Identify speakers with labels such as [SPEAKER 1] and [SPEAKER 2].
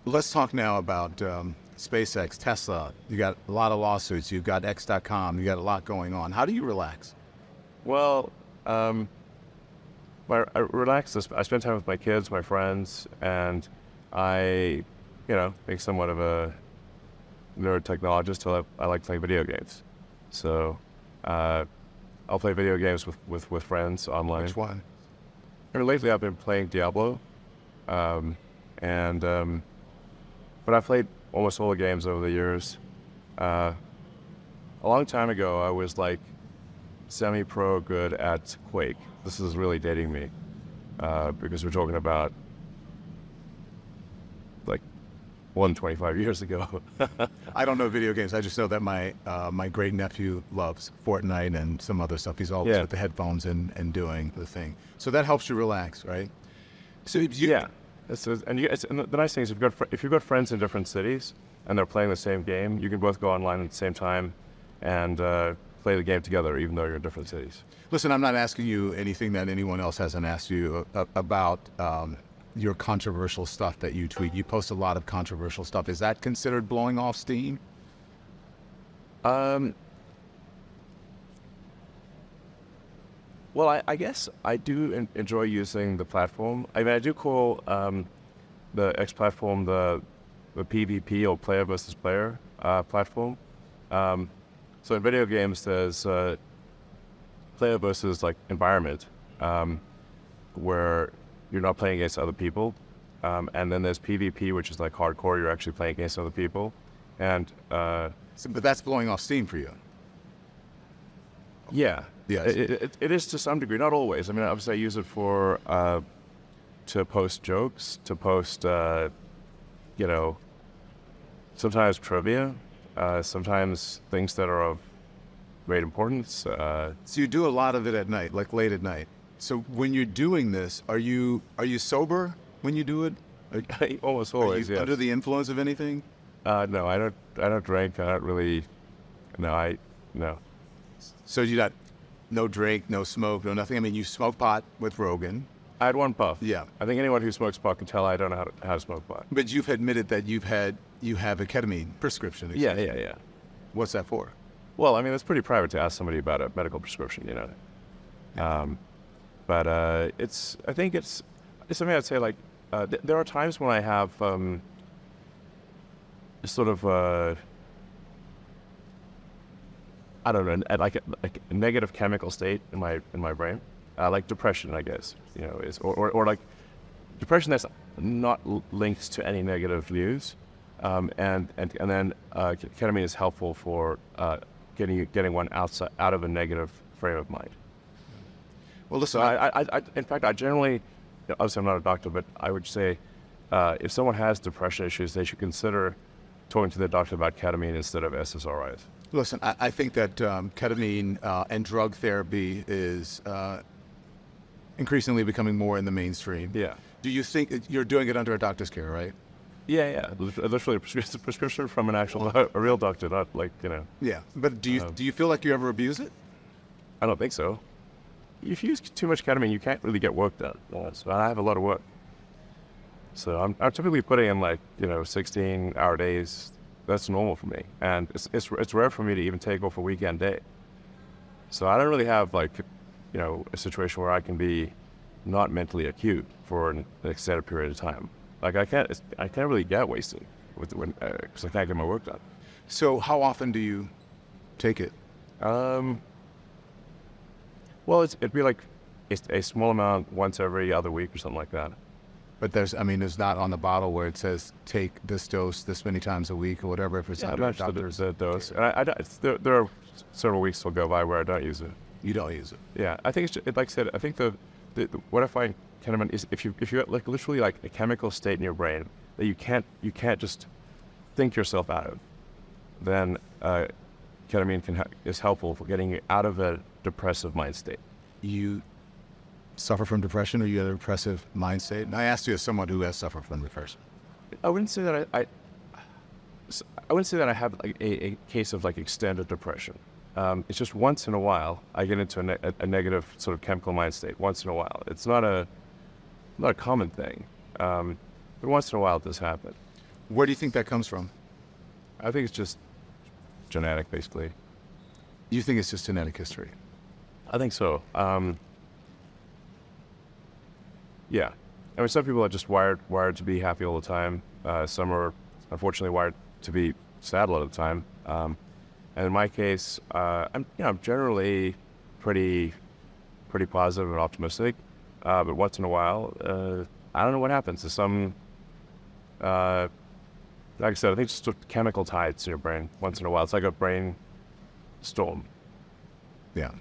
[SPEAKER 1] Let's talk now about SpaceX, Tesla. You got a lot of lawsuits. You've got X.com. You got a lot going on. How do you relax?
[SPEAKER 2] Well, I relax. I spend time with my kids, my friends, and I, make somewhat of a nerd technologist. So I like playing video games. So I'll play video games with friends online.
[SPEAKER 1] Which one?
[SPEAKER 2] And lately, I've been playing Diablo, but I've played almost all the games over the years. A long time ago, I was like semi-pro good at Quake. This is really dating me because we're talking about like 125 years ago.
[SPEAKER 1] I don't know video games. I just know that my great nephew loves Fortnite and some other stuff. He's always with the headphones and doing the thing. So that helps you relax, right? So
[SPEAKER 2] yeah. And the nice thing is if you've got friends in different cities and they're playing the same game, you can both go online at the same time and play the game together, even though you're in different cities.
[SPEAKER 1] Listen, I'm not asking you anything that anyone else hasn't asked you about your controversial stuff that you tweet. You post a lot of controversial stuff. Is that considered blowing off steam?
[SPEAKER 2] Well, I guess I do enjoy using the platform. I mean, I do call the X platform the PvP, or player versus player platform. So in video games, there's player versus like environment, where you're not playing against other people, and then there's PvP, which is like hardcore. You're actually playing against other people, and
[SPEAKER 1] but that's blowing off steam for you.
[SPEAKER 2] Yeah.
[SPEAKER 1] Yes.
[SPEAKER 2] It is to some degree, not always. I mean, obviously I use it for, to post jokes, to post, sometimes trivia, sometimes things that are of great importance.
[SPEAKER 1] So you do a lot of it at night, like late at night. So when you're doing this, are you sober when you do it?
[SPEAKER 2] Almost always, yes.
[SPEAKER 1] Under the influence of anything?
[SPEAKER 2] No, I don't drink. I don't really, no.
[SPEAKER 1] So you got no drink, no smoke, no nothing. I mean, you smoke pot with Rogan.
[SPEAKER 2] I had one puff.
[SPEAKER 1] Yeah.
[SPEAKER 2] I think anyone who smokes pot can tell I don't know how to smoke pot.
[SPEAKER 1] But you've admitted that you have a ketamine prescription.
[SPEAKER 2] Yeah.
[SPEAKER 1] What's that for?
[SPEAKER 2] Well, I mean, it's pretty private to ask somebody about a medical prescription, But I think it's something I'd say, like, there are times when I have sort of I don't know, like a negative chemical state in my brain, like depression, I guess, is or like depression that's not linked to any negative views, and then ketamine is helpful for getting one out of a negative frame of mind.
[SPEAKER 1] Well, listen,
[SPEAKER 2] so I in fact, I generally, obviously I'm not a doctor, but I would say if someone has depression issues, they should consider talking to their doctor about ketamine instead of SSRIs.
[SPEAKER 1] Listen, I think that ketamine and drug therapy is increasingly becoming more in the mainstream.
[SPEAKER 2] Yeah.
[SPEAKER 1] Do you think you're doing it under a doctor's care, right?
[SPEAKER 2] Yeah. Literally a prescription from a real doctor, not like,
[SPEAKER 1] Yeah, but do you feel like you ever abuse it?
[SPEAKER 2] I don't think so. If you use too much ketamine, you can't really get work done. So I have a lot of work. So I'm typically putting in 16-hour days. That's normal for me, and it's rare for me to even take off a weekend day. So I don't really have a situation where I can be not mentally acute for an extended period of time. Like I can't really get wasted because I can't get my work done.
[SPEAKER 1] So how often do you take it?
[SPEAKER 2] Well, it'd be like a small amount once every other week or something like that.
[SPEAKER 1] But there's not on the bottle where it says take this dose this many times a week or whatever. If it's not a doctor's
[SPEAKER 2] dose, and there are several weeks will go by where I don't use it.
[SPEAKER 1] You don't use it.
[SPEAKER 2] Yeah, I think it's just, like I said. I think what I find ketamine is if you like literally like a chemical state in your brain that you can't just think yourself out of, then ketamine is helpful for getting you out of a depressive mind state.
[SPEAKER 1] You suffer from depression, or you have a depressive mind state? And I asked you as someone who has suffered from depression.
[SPEAKER 2] I wouldn't say that I wouldn't say that I have like a case of like extended depression. It's just once in a while I get into a negative sort of chemical mind state. Once in a while, it's not a common thing, but once in a while it does happen.
[SPEAKER 1] Where do you think that comes from?
[SPEAKER 2] I think it's just genetic, basically.
[SPEAKER 1] You think it's just genetic history?
[SPEAKER 2] I think so. Yeah. I mean, some people are just wired to be happy all the time. Some are unfortunately wired to be sad a lot of the time. And in my case, I'm generally pretty positive and optimistic. But once in a while, I don't know what happens. There's some, like I said, I think it's just chemical tides in your brain once in a while. It's like a brain storm.
[SPEAKER 1] Yeah.